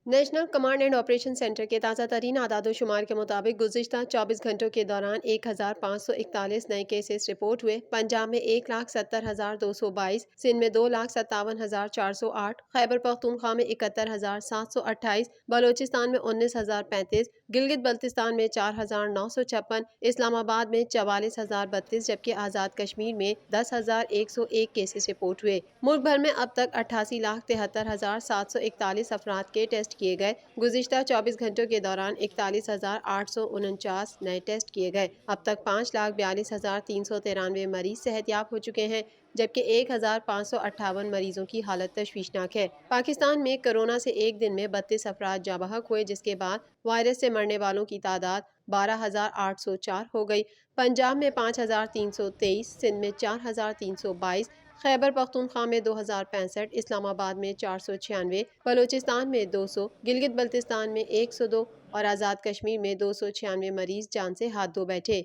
National command and operation centre کے تازہ ترین اعداد و شمار کے مطابق گزشتہ 24 گھنٹوں کے دوران 1541 نئے کیسز رپورٹ ہوئے۔ پنجاب میں 1,70,222، سندھ میں 2,57,408، خیبر پختونخوا میں 71,728، بلوچستان میں 19,035، گلگت بلتستان میں 4,956، اسلام آباد میں 44,032 جبکہ آزاد کشمیر میں 10,101 کیسز رپورٹ ہوئے۔ ملک بھر میں اب تک 88,73,741 افراد کے ٹیسٹ کیے گئے۔ گزشتہ 24 گھنٹوں کے دوران 41,849 نئے ٹیسٹ کیے گئے۔ اب تک 5,42,393 مریض صحت یاب ہو چکے ہیں جبکہ 1,558 مریضوں کی حالت تشویشناک ہے۔ پاکستان میں کرونا سے ایک دن میں 32 افراد جاں بحق ہوئے جس کے بعد وائرس سے مرنے والوں کی تعداد 12,804 ہو گئی۔ پنجاب میں 5,323، سندھ میں 4,322، خیبر پختونخوا میں 2,065، اسلام آباد میں 496، بلوچستان میں 200، گلگت بلتستان میں 102 اور آزاد کشمیر میں 296 مریض جان سے ہاتھ دھو بیٹھے۔